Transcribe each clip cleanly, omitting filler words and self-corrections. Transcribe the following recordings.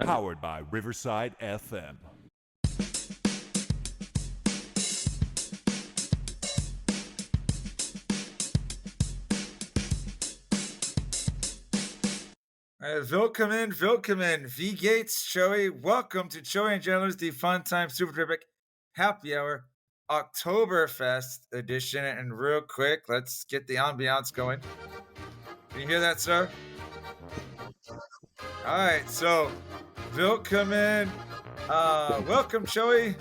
Powered by Riverside FM. Willkommen. Wie geht's, Choey? Welcome to Choey and Chandler's The Fun Time Super Terrific Happy Hour Oktoberfest edition. And real quick, let's get the ambiance going. Can you hear that, sir? All right, so willkommen. Welcome, Choey.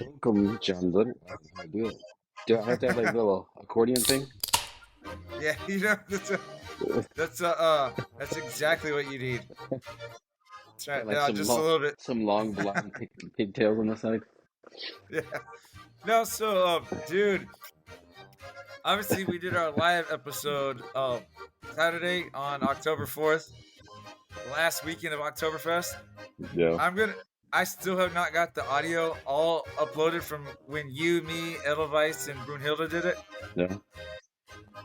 Welcome, Chandler. How do it? Do I have to have like a little accordion thing? Yeah, that's exactly what you need. That's right. Like Now, some just long, a little bit. some long blonde pigtails on the side. Yeah. No, so dude, obviously we did our live episode Saturday on October 4th, last weekend of Oktoberfest. Yeah. I still have not got the audio all uploaded from when you, me, Edelweiss and Brunhilde did it. Yeah.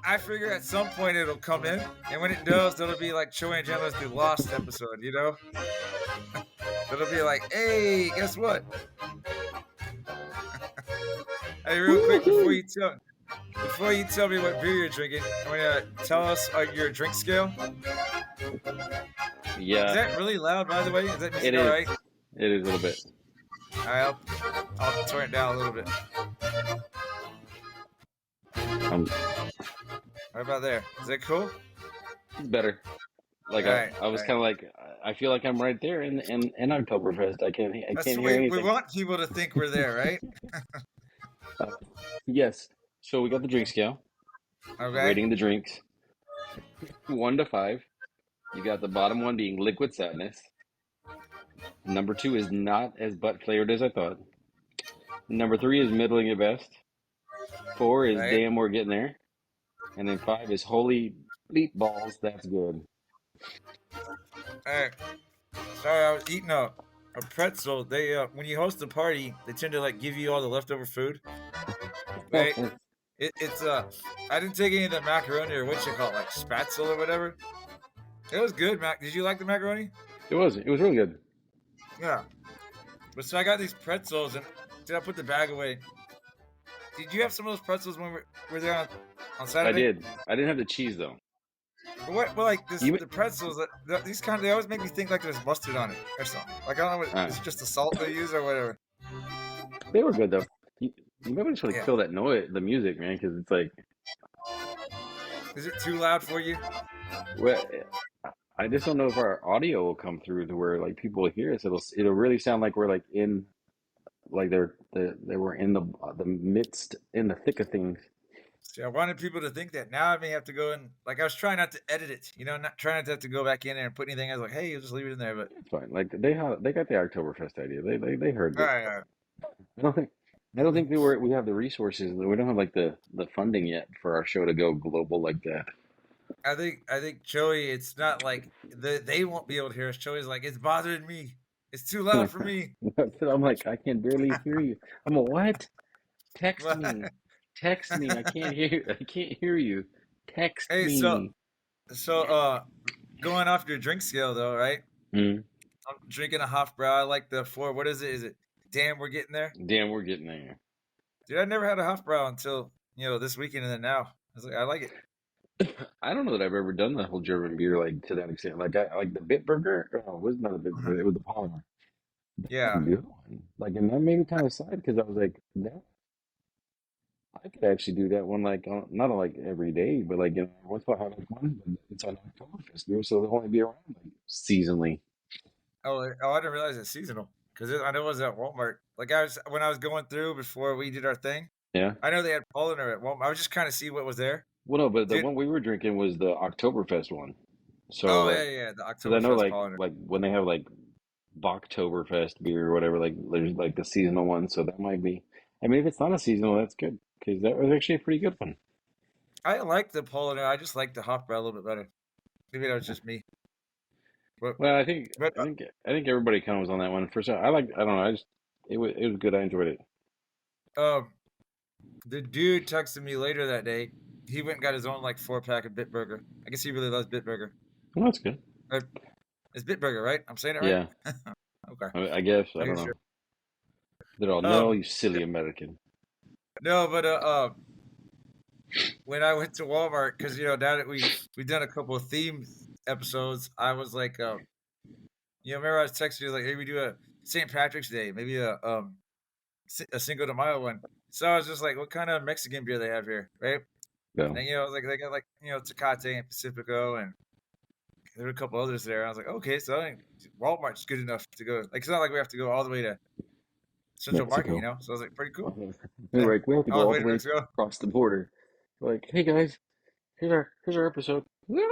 I figure at some point it'll come in, and when it does, it'll be like Choey and Chandler's The Lost episode, you know? It'll be like, hey, guess what? Hey, real quick, before you tell me what beer you're drinking, want to tell us your drink scale? Yeah. Is that really loud, by the way? Is that music It all is. right? It is a little bit. All right, I'll turn it down a little bit. Right about there. Is that cool? It's better. Like I was kind of like I feel like I'm right there in Oktoberfest. I can't hear anything. We want people to think we're there, right? Yes. So we got the drink scale. Okay. Rating the drinks 1 to 5. You got the bottom one being liquid sadness. Number 2 is not as butt flavored as I thought. Number 3 is middling at best. 4 is damn, we're getting there. And then 5 is holy bleep balls, that's good. All right. Sorry, I was eating a pretzel. They when you host a party, they tend to like give you all the leftover food. Right? It's I didn't take any of the macaroni or what you call it, like spatzel or whatever. It was good, Mac. Did you like the macaroni? It was really good. Yeah. But so I got these pretzels, and did I put the bag away? Did you have some of those pretzels when we were there on Saturday? I did. I didn't have the cheese though. But what? Well, like the pretzels, these they always make me think like there's mustard on it or something. Like I don't know, it's just the salt they use or whatever. They were good though. You maybe just want to kill that noise, the music, man, because it's like. Is it too loud for you? Well, I just don't know if our audio will come through to where like people will hear us. It'll really sound like we're like in, like they were in the midst, in the thick of things. See, I wanted people to think that. Now I may have to go in. Like I was trying not to edit it, not trying not to have to go back in there and put anything. I was like, hey, you'll just leave it in there. But it's fine. Like they got the Oktoberfest idea. They heard it. All right. I don't think we have the resources. We don't have like the funding yet for our show to go global like that. I think Choey, it's not like they won't be able to hear us. Choey's like, it's bothering me. It's too loud for me. I'm like, I can barely hear you. I'm a what? Text me. I can't hear you. Text me. Hey, so going off your drink scale though, right? Mm-hmm. I'm drinking a Hofbrau. I like the 4. What is it? Is it damn we're getting there? Damn, we're getting there. Dude, I never had a Hofbrau until this weekend, and then now I like it. I don't know that I've ever done the whole German beer like to that extent. Like I like the Bitburger. Oh, it was not a Bitburger. It was the Polymer. Yeah. Like, and that made me kind of sad because I was like, that I could actually do that one like not like every day, but like once in a while I have one. But it's on Oktoberfest beer, so they'll only be around like seasonally. Oh, I didn't realize it's seasonal because I know it was at Walmart. Like when I was going through before we did our thing. Yeah. I know they had Polliner at Walmart. I was just kind of see what was there. Well, no, but the one we were drinking was the Oktoberfest one. So, yeah, the Oktoberfest. I know, Polliner. like when they have like Boktoberfest beer or whatever, like there's like the seasonal one. So that might be. I mean, if it's not a seasonal, that's good because that was actually a pretty good one. I like the Polliner. I just like the Hofbrau a little bit better. Maybe that was just me. But, well, I think everybody kind of was on that one. First, I don't know. It was good. I enjoyed it. The dude texted me later that day. He went and got his own like 4-pack of Bitburger. I guess he really loves Bitburger. Well, that's good. It's Bitburger, right? I'm saying it right? Yeah, Okay. I guess. I don't Making sure. know. They're all, no, Um, you silly American. no, but when I went to Walmart, because now that we've done a couple of theme episodes, I was like, remember I was texting you like, hey, we do a St. Patrick's Day, maybe a Cinco de Mayo one. So I was just like, what kind of Mexican beer they have here, right? Yeah. And I was like, they got like Tecate and Pacifico, and there were a couple others there. I was like, okay, so I think Walmart's good enough to go. Like, it's not like we have to go all the way to Central Market, Mexico. So I was like, pretty cool. We're like, we have to All go the all way the to way Mexico. across the border. We're like, hey guys, here's our episode. We're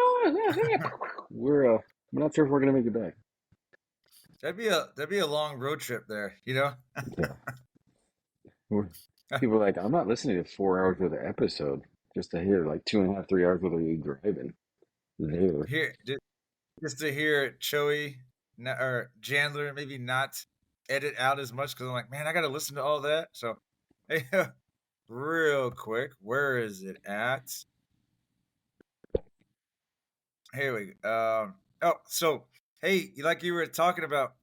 not sure if we're gonna make it back. That'd be a long road trip there, Yeah. We're, people are like, I'm not listening to 4 hours worth of episode just to hear like 2.5, 3 hours worth of you driving there. Here, just to hear Choey or Chandler maybe not edit out as much because I'm like, man, I got to listen to all that. So, hey, real quick, where is it at? Here we go. So hey, like you were talking about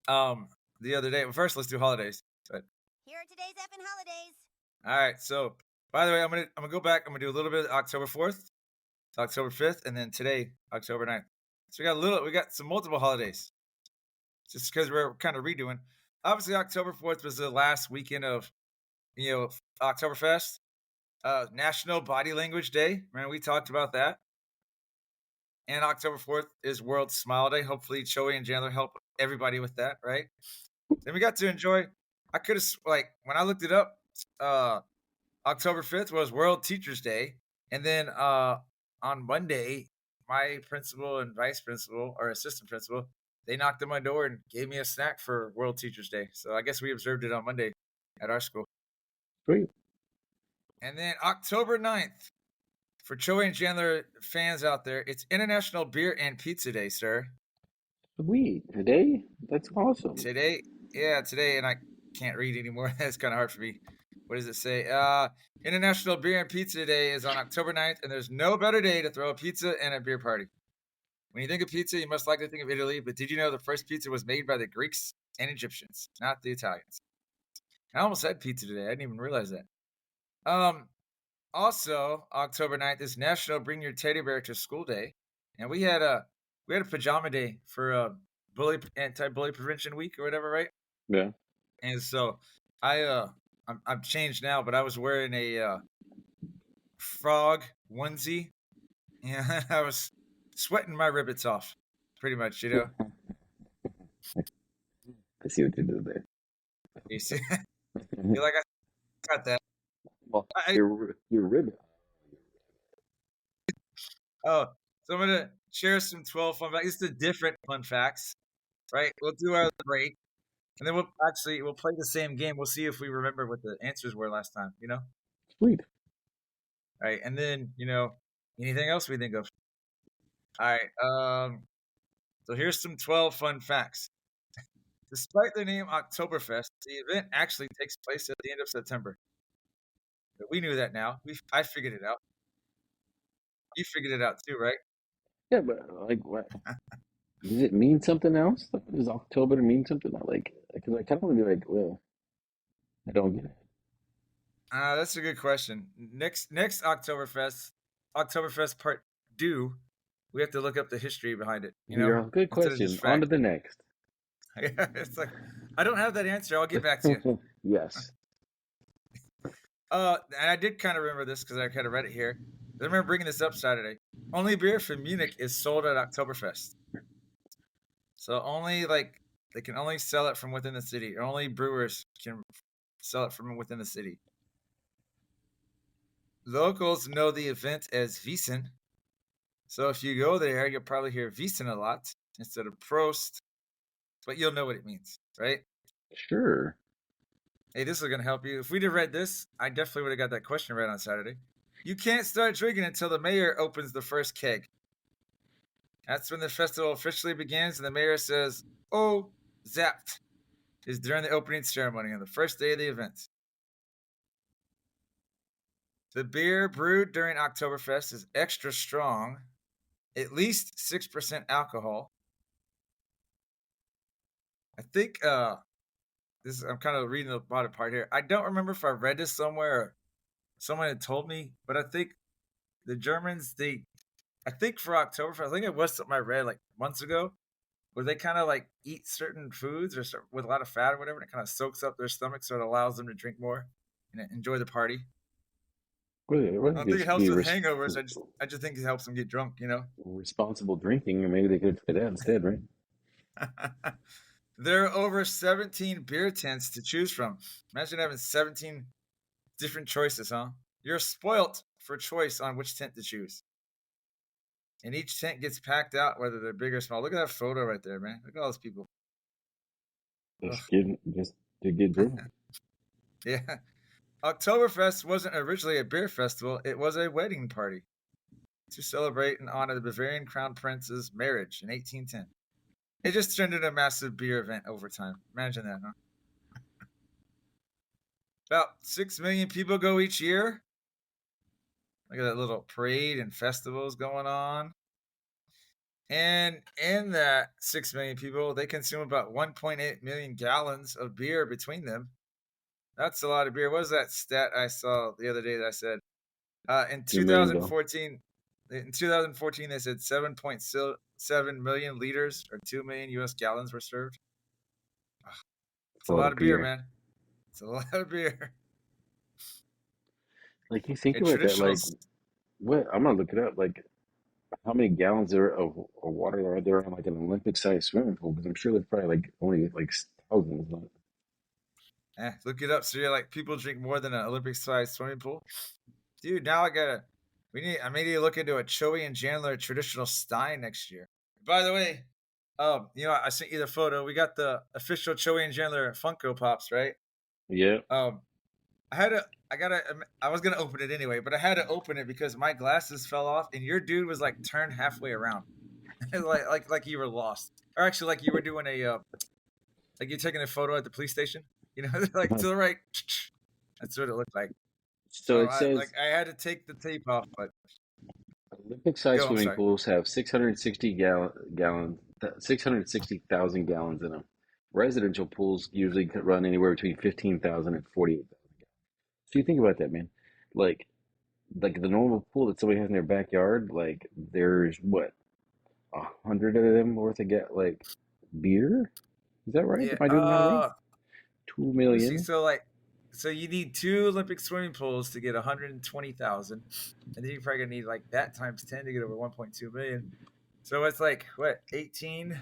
the other day. Well, first let's do holidays. But Here are today's effing holidays. all right, so by the way, I'm gonna go back. I'm gonna do a little bit of October 4th, to October 5th, and then today, October 9th. So we got some multiple holidays. Just because we're kind of redoing. Obviously, October 4th was the last weekend of Oktoberfest. National Body Language Day. Man, we talked about that. And October 4th is World Smile Day. Hopefully, Choey and Chandler help everybody with that, right? Then we got to enjoy. I could have when I looked it up, October 5th was World Teachers Day, and then on Monday, my principal and vice principal or assistant principal, they knocked on my door and gave me a snack for World Teachers Day. So I guess we observed it on Monday at our school. Sweet. And then October 9th, for Choey and Chandler fans out there, it's International Beer and Pizza Day, sir. Sweet. Today? That's awesome. Today, and I can't read anymore. That's kind of hard for me. What does it say? International Beer and Pizza Day is on October 9th, and there's no better day to throw a pizza and a beer party. When you think of pizza, you must likely think of Italy, but did you know the first pizza was made by the Greeks and Egyptians, not the Italians? I almost said pizza today. I didn't even realize that. Also, October 9th is National Bring Your Teddy Bear to School Day, and we had a pajama day for anti-bully prevention week or whatever, right? Yeah. And so I'm changed now, but I was wearing a frog onesie, and I was sweating my ribbits off, pretty much, I see what you did there. You see, feel like I got that. Well, I, your rib. oh, so I'm gonna share some 12 fun facts. It's the different fun facts, right? We'll do our break, and then we'll play the same game. We'll see if we remember what the answers were last time. Sweet. All right, and then anything else we think of. All right, so here's some 12 fun facts. Despite the name Oktoberfest, the event actually takes place at the end of September. But we knew that now. I figured it out. You figured it out too, right? Yeah, but like, what does it mean? Something else? Like, does October mean something? Like, because I kind of want to be like, well, I don't get it. That's a good question. Next Oktoberfest part due, we have to look up the history behind it. You're a good instead of question. just On to fact. the next. It's like I don't have that answer. I'll get back to you. Yes. And I did kind of remember this because I kind of read it here. I remember bringing this up Saturday. Only beer from Munich is sold at Oktoberfest. So they can only sell it from within the city. Or only brewers can sell it from within the city. Locals know the event as Wiesen. So if you go there, you'll probably hear Wiesen a lot instead of Prost. But you'll know what it means, right? Sure. Hey, this is going to help you. If we'd have read this, I definitely would have got that question right on Saturday. You can't start drinking until the mayor opens the first keg. That's when the festival officially begins, and the mayor says, "Oh, zapped," is during the opening ceremony on the first day of the event. The beer brewed during Oktoberfest is extra strong, at least 6% alcohol, think I'm kind of reading the bottom part here. I don't remember if I read this somewhere or someone had told me, but I think the Germans, I think for Oktoberfest, I think it was something I read like months ago, where they kind of like eat certain foods with a lot of fat or whatever, and it kind of soaks up their stomach, so it allows them to drink more and enjoy the party. Well, I don't think it helps with hangovers. I just think it helps them get drunk, responsible drinking, or maybe they could try that instead, right? There are over 17 beer tents to choose from. Imagine having 17 different choices, huh? You're spoilt for choice on which tent to choose. And each tent gets packed out, whether they're big or small. Look at that photo right there, man. Look at all those people. Just to get drunk. Yeah. Oktoberfest wasn't originally a beer festival. It was a wedding party to celebrate and honor the Bavarian Crown Prince's marriage in 1810. It just turned into a massive beer event over time. Imagine that, huh? About 6 million people go each year. Look at that little parade and festivals going on. And in that 6 million people, they consume about 1.8 million gallons of beer between them. That's a lot of beer. What was that stat I saw the other day that I said? In 2014, they said 7.7 million liters or 2 million U.S. gallons were served. It's a lot of beer, man. It's a lot of beer. Like, you think about that, like, what? I'm gonna look it up. Like, how many gallons of water are there on like an Olympic-sized swimming pool? Because I'm sure there's probably like only like thousands. Look it up. So you're like, people drink more than an Olympic-sized swimming pool, dude. Now I may need to look into a Choey and Chandler traditional Stein next year. By the way, I sent you the photo. We got the official Choey and Chandler Funko Pops, right? Yeah. I was gonna open it anyway, but I had to open it because my glasses fell off, and your dude was like turned halfway around, like you were lost, or actually like you were doing like you're taking a photo at the police station, like to the right. That's what it looked like. So it says I had to take the tape off, but Olympic-sized swimming pools have 660,000 gallons in them. Residential pools usually run anywhere between 15,000 and 48,000 gallons. So you think about that, man. Like the normal pool that somebody has in their backyard, like there's what 100 of them worth of beer. Is that right? yeah. Am I doing the math right? 2 million. So you need 2 Olympic swimming pools to get 120,000, and then you're probably gonna need like that times 10 to get over 1.2 million. So it's like what 18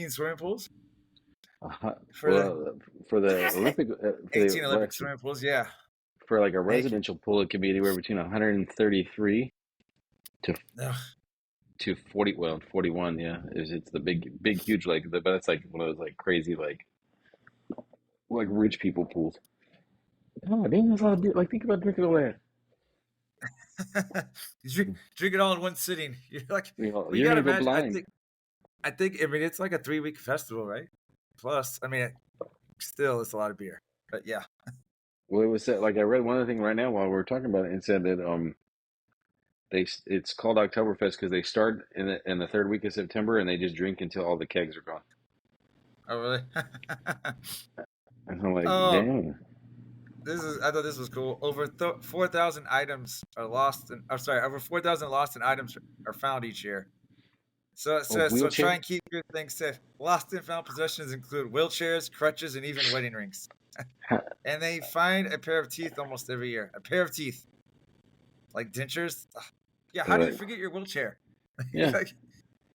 swimming pools for the Olympic 18 Olympic swimming pools, yeah. For like a residential pool, it could be anywhere between 133 to 40. Well, 41. Yeah, it's the big, huge but that's like one of those like crazy like rich people pools. Oh, dang, that's a lot of beer. Like, think about drinking all that. You drink it all in one sitting. You're like, you're gonna go blind. I think it's like a 3-week festival, right? Plus, still it's a lot of beer. But yeah. Well, it was said, like I read one other thing right now while we were talking about it, and said that it's called Oktoberfest because they start in the 3rd week of September and they just drink until all the kegs are gone. Oh really? And I'm like, dang. I thought this was cool. Over 4,000 items are lost. Over 4,000 lost and items are found each year. So it says, so try and keep your things safe. Lost and found possessions include wheelchairs, crutches, and even wedding rings. And they find a pair of teeth almost every year. A pair of teeth, like dentures. Yeah, how do you forget your wheelchair? Yeah.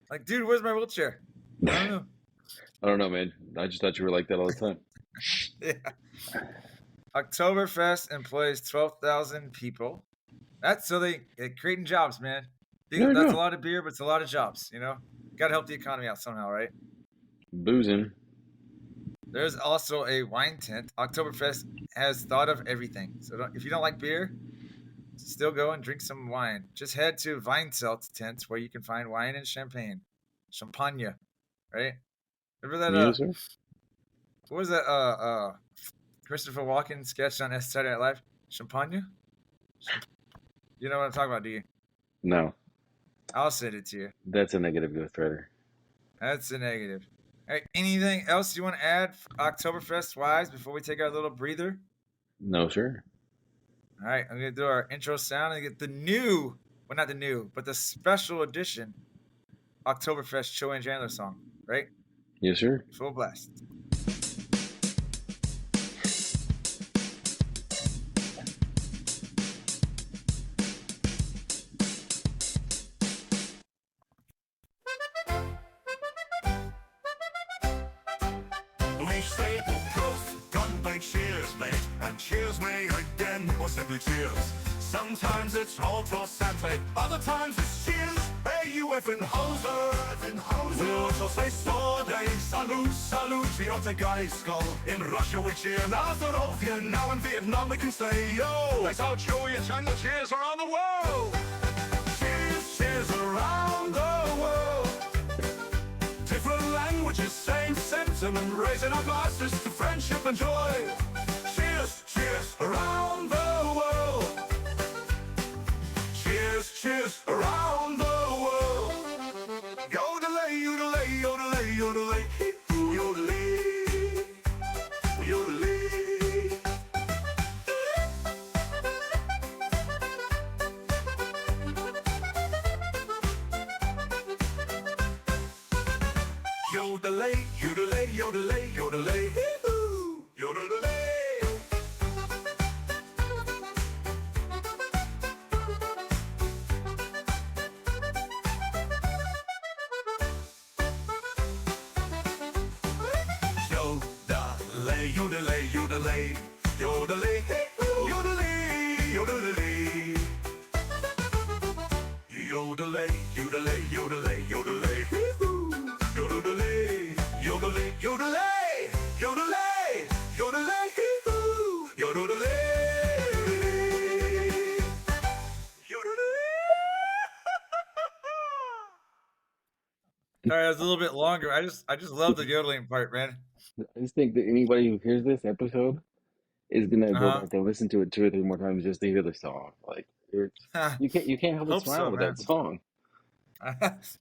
like, dude, where's my wheelchair? I don't know. I don't know, man. I just thought you were like that all the time. Yeah. Oktoberfest employs 12,000 people. They're creating jobs, man. That's a lot of beer, but it's a lot of jobs. Got to help the economy out somehow, right? Boozing. There's also a wine tent. Oktoberfest has thought of everything. So if you don't like beer, still go and drink some wine. Just head to Weinzelt tent where you can find wine and champagne. Champagne, right? Remember that? What was that? Christopher Walken sketch on Saturday Night Live? Champagne? You know what I'm talking about, do you? No. I'll send it to you. That's a negative Ghost Rider. That's a negative. All right, anything else you want to add Oktoberfest wise before we take our little breather? No, sir. All right, I'm gonna do our intro sound and get the new, well, not the new, but the special edition Oktoberfest Choey and Chandler song. Right, Yes, sir. full blast. We say Prost, gunplay cheers, mate, and cheers me again, or simply cheers. Sometimes it's all for Santa, other times it's cheers. Hey, you effing hoser, we'll also say Sorday, salute, salute, Viota Guy Skull. In Russia we cheer, Nazarofia, now in Vietnam we can say, yo, that's how Choey and Chandler cheers around the world. Cheers, cheers around the world. Different languages, same sentiment, raising our glasses to friendship and joy. Cheers, cheers around the world. Cheers, cheers around the world. Yodelay, yodelay, yodelay, yodelay, yodelay, yodelay. Yodelay, yodelay, yodelay, yodelay, hee-hoo, yodelay. Yodelay, yodelay, yodelay, yodelay, hee-hoo, yodelay, yodelay. Yodelay, yodelay, yodelay, yodelay, hee-hoo, yodelay, yodelay, yodelay, yodelay, yodelay, hee-hoo, yodelay, yodelay. Sorry, that was a little bit longer. I just love the yodeling part, man. I just think that anybody who hears this episode is gonna go Uh back and listen to it 2 or 3 more times just to hear the song. Like it's huh. you can't help but Hope smile so, with man. that song.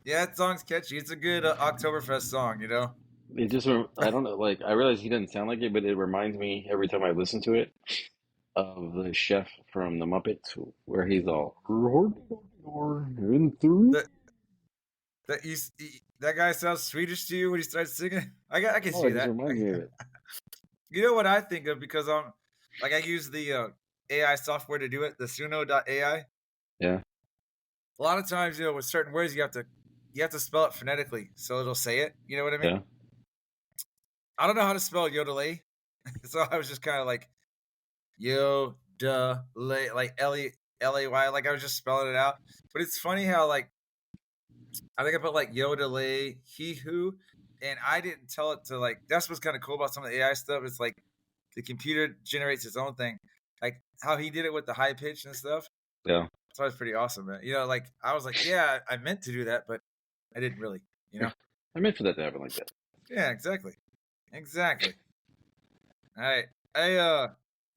Yeah, that song's catchy. It's a good Oktoberfest song, you know. It just I don't know. Like I realize he doesn't sound like it, but it reminds me every time I listen to it of the chef from the Muppets, where he's all in three. That that guy sounds Swedish to you when he starts singing. I can Oh, it see just that. reminds me of it. You know what I think of because I'm like I use the AI software to do it, the Suno.ai. Yeah, A lot of times, you know, with certain words you have to spell it phonetically so it'll say it. You know what I mean? yeah. I don't know how to spell yodelay, so I was just kind of like yodelay, like Lay, like I was just spelling it out. But it's funny how like I think I put like yodelay, he who, and I didn't tell it to like. That's what's kind of cool about some of the AI stuff. It's like the computer generates its own thing, like how he did it with the high pitch and stuff. Yeah. So it's pretty awesome, man. You know, like I was like, yeah, I meant to do that, but I didn't really. You know? I meant for that to happen like that. Yeah, exactly, exactly. All right, I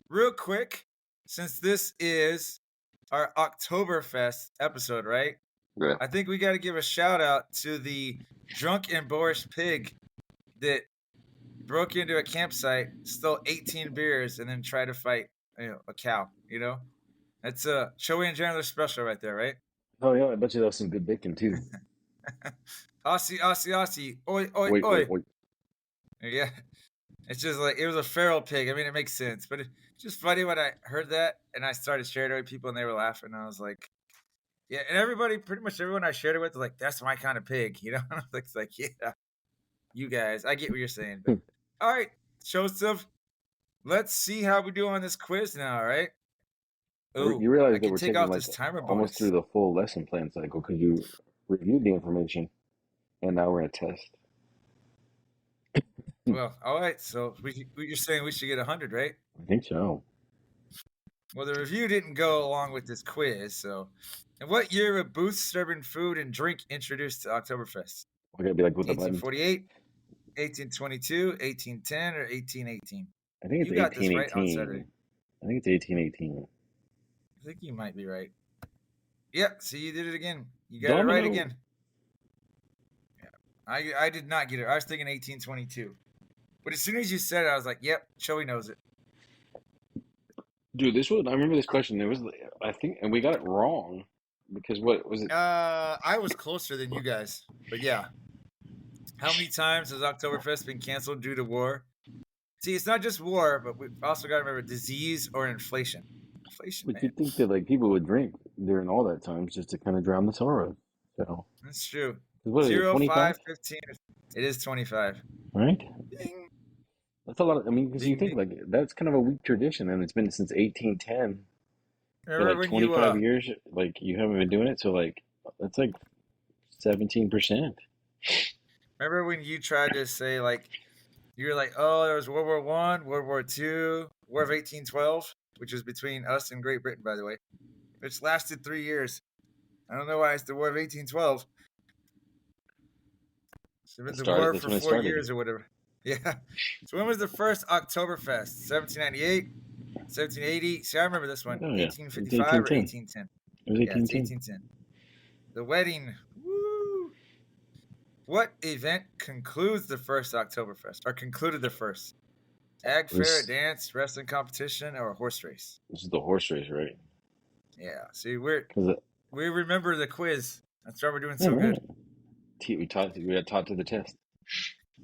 real quick, since this is our Oktoberfest episode, right? Yeah. I think we got to give a shout out to the drunk and boorish pig that broke into a campsite, stole 18 beers, and then tried to fight, a cow. You know, that's a Choey and Chandler special right there, right? Oh yeah, I bet you that was some good bacon too. Aussie, Aussie, Aussie, oi, oi, Wait, oi. wait, wait. Yeah, it's just like it was a feral pig. I mean, it makes sense, but it's just funny when I heard that and I started sharing it with people and they were laughing. And I was like, yeah, and everybody, pretty much everyone I shared it with, was like, that's my kind of pig, you know? It's like, yeah, you guys, I get what you're saying. But, all right, Joseph, let's see how we do on this quiz now, all right? Ooh, You realize I that can we're take taking off like this timer almost through bonus. the full lesson plan cycle because you reviewed the information and now we're in a test. Well, all right, so you're saying we should get 100, right? I think so. Well, the review didn't go along with this quiz, so. In what year were booths serving food and drink introduced to Oktoberfest? I gotta be like with the buttons. 1848, 1822, 1810, or 1818? I think it's You got this right on 1818. Saturday. I think it's 1818. I think you might be right. Yep, see, you did it again. You got it right Domino. again. Yeah. I did not get it. I was thinking 1822. But as soon as you said it, I was like, yep, Choey knows it. Dude, I remember this question. It was, I think, and we got it wrong because what was it? I was closer than you guys. But yeah. How many times has Oktoberfest been canceled due to war? See, it's not just war, but we also got to remember disease or inflation. Inflation, But man. you'd think that like people would drink during all that time just to kind of drown the sorrow. So That's true. what is it, 0, 25? 5, 15. It is 25. Right? Ding. That's a lot. I mean, because you Ding, think ding. like that's kind of a weak tradition, and it's been since 1810 for Remember like when 25 years. Like you haven't been doing it, so like that's like 17%. remember when you tried to say like you were like, oh, there was World War One, World War Two, War of 1812, which was between us and Great Britain, by the way, which lasted 3 years. I don't know why it's the War of 1812. It's been It the started. war That's for when it 4 years started. or whatever. Yeah. So when was the first Oktoberfest? 1798, 1780. See, I remember this one. Oh yeah, it's 1855 or 1810. 1810. It was Yeah, it's 1810. 1810. The wedding. Woo! What event concludes the first Oktoberfest or concluded the first? Ag fair, a This dance, wrestling competition, or a horse race? this is the horse race, right? Yeah. See, Because we remember the quiz. That's why we're doing all so good. right, we got taught to the test.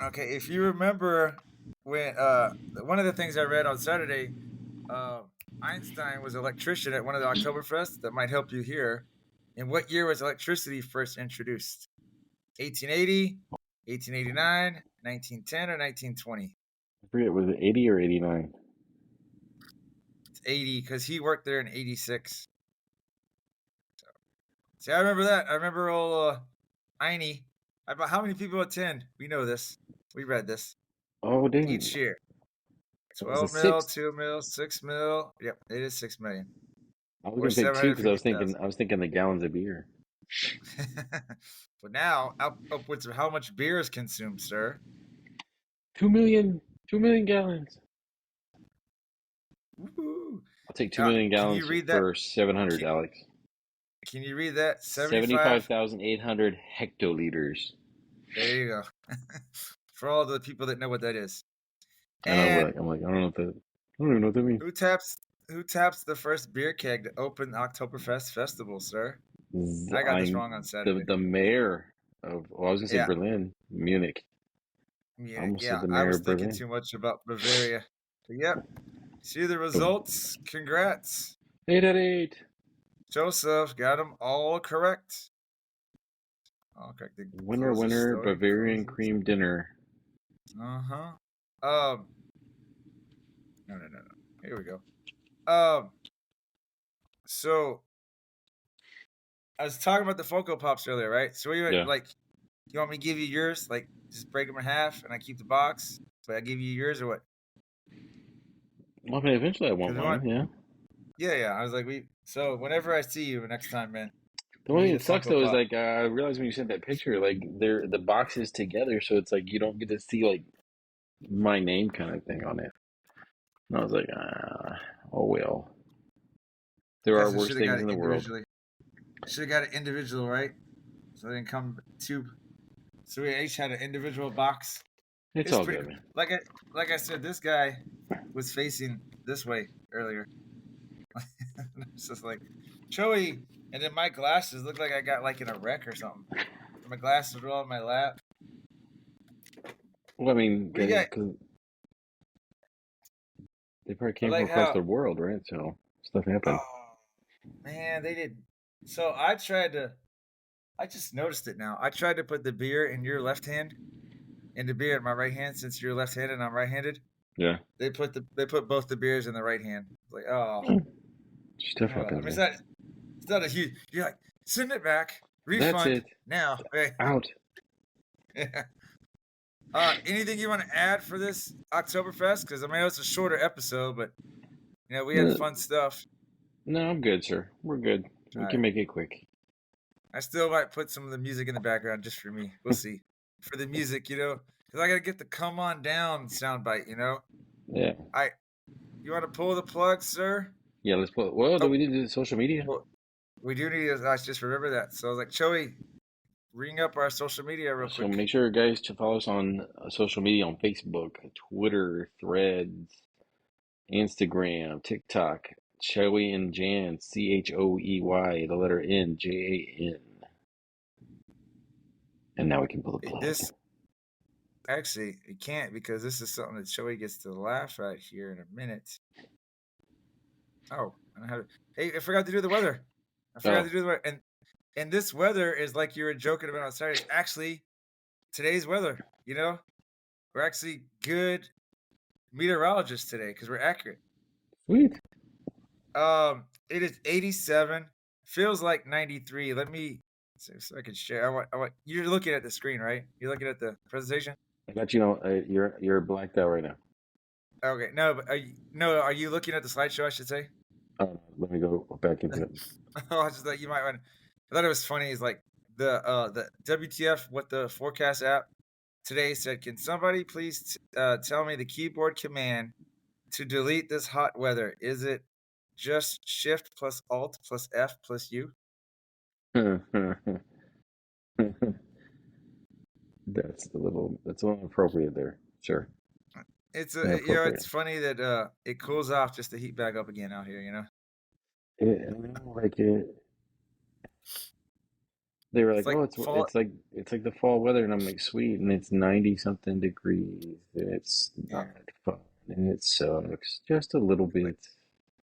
Okay, if you remember when one of the things I read on Saturday, uh, Einstein was an electrician at one of the Oktoberfest. That might help you here. In what year was electricity first introduced? 1880, 1889, 1910, or 1920? I forget, was it 80 or 89? It's 80 because he worked there in 86. See, I remember that. I remember old Einie. About how many people attend? We know this. We read this Oh dang! each year. It was a 12 mil, 6. 2 mil, 6 mil. Yep, it is 6 million. I was Or gonna say 2 because 750,000. I was thinking the gallons of beer. But now, upwards of how much beer is consumed, sir? 2 million gallons. Woo-hoo. I'll take 2 million Can you gallons read that? for 700, Can, Alex. can you read that? 75? 75,800 hectoliters. There you go. For all the people that know what that is. I know, And but I'm like, I don't even know what that means. who taps the first beer keg to open the Oktoberfest festival, sir? I got this wrong on Saturday. The mayor of, I was gonna say Yeah. Berlin, Munich. I Yeah, almost said yeah. the I mayor was of thinking Berlin. too much about Bavaria. But yep. See the results. Congrats. 8 out of 8. Joseph got them all correct. All correct. The Winner, closest winner, story Bavarian closes. cream dinner. No. Here we go. So I was talking about the Funko Pops earlier, right? So you Yeah. like, you want me to give you yours? Like, just break them in half, and I keep the box, but I give you yours or what? Well, I mean, eventually I want 'Cause we want- mine, yeah. Yeah. I was like, So whenever I see you next time, man. The only We thing need that a sucks Funko though is Pop. like I realized when you sent that picture, like they're the boxes together, so it's like you don't get to see like my name kind of thing on it. And I was like, oh well. There Guess are I worse should have got things it in the world. individually. Should have got it individual, right? So they didn't come two. So we each had an individual box. It's It's all pretty good, cool. man. Like I said, this guy was facing this way earlier. It's just like Choey, and then my glasses look like I got like in a wreck or something. My glasses were all in my lap. Well, I mean, What do you got? because they probably I came from like across how. the world, right? So stuff happened. Oh man, they did. So I tried to. I just noticed it now. I tried to put the beer in your left hand, and the beer in my right hand. Since you're left-handed and I'm right-handed, Yeah. they put both the beers in the right hand. Like, Stuff hold on. I happens, mean, man. it's not a huge. You're like, send it back, That's refund it. now. Right? Out. Yeah. Anything you want to add for this Oktoberfest? Because I mean, it's a shorter episode, but we had fun stuff. No, I'm good, sir. We're good. We All can right. make it quick. I still might put some of the music in the background just for me. We'll see. For the music, because I gotta get the "Come On Down" soundbite. Yeah. You want to pull the plug, sir? Yeah, let's put. Well, Oh. do we need to do social media? Well, we do need to. I just remember that. So I was like, Choey, ring up our social media real So quick. make sure, guys, to follow us on social media on Facebook, Twitter, Threads, Instagram, TikTok, Choey and Jan, Choey, the letter N, Jan. And now we can pull the plug. This actually it can't because this is something that Choey gets to laugh at here in a minute. Oh, hey, I forgot to do the weather. I forgot to do the weather, and this weather is like you were joking about on Saturday. It's actually today's weather. You know, we're actually good meteorologists today because we're accurate. Sweet. It is 87. Feels like 93. Let me see so I can share. I want. You're looking at the screen, right? You're looking at the presentation. I got you. You're blacked out right now. Okay, no, but are you looking at the slideshow? I should say. Let me go back into it. Oh, I just thought you might want. I thought it was funny. Is like the WTF what the forecast app today said. Can somebody please tell me the keyboard command to delete this hot weather? Is it just Shift plus Alt plus F plus U? That's a little inappropriate there. Sure. It's Inappropriate. it's funny that it cools off just to heat back up again out here. They were It's like, like oh, fall. it's like the fall weather, and I'm like, sweet, and it's 90 something degrees, and it's Yeah, not fun, and it sucks just a little bit.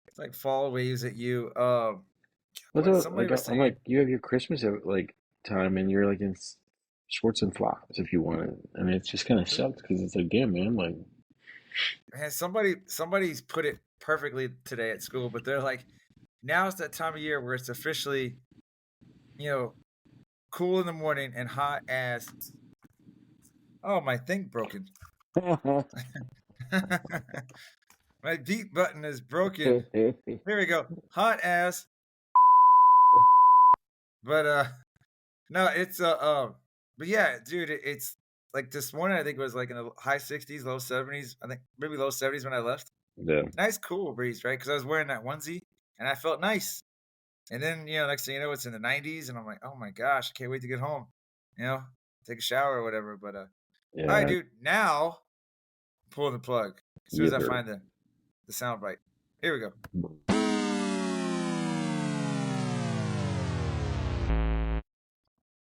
it's like fall waves at you. What's What up? somebody Like was I'm saying. like, you have your Christmas like time, and you're like in shorts and flops if you want it, and it just kind of sucks because it's like, damn, man, like, Man, somebody's put it perfectly today at school, but they're like, now it's that time of year where it's officially, cool in the morning and hot as. Oh, my thing broken. My beat button is broken. There we go. Hot ass. But no, it's but yeah, dude, it's like this morning. I think it was like in the high 60s, low 70s. I think maybe low 70s when I left. yeah, Nice cool breeze, right? Because I was wearing that onesie and I felt nice. And then next thing you know, it's in the 90s, and I'm like, oh my gosh, I can't wait to get home. Take a shower or whatever. But all right, yeah, dude. Now pull the plug as soon as yes, I sir. find the sound bite. Here we go.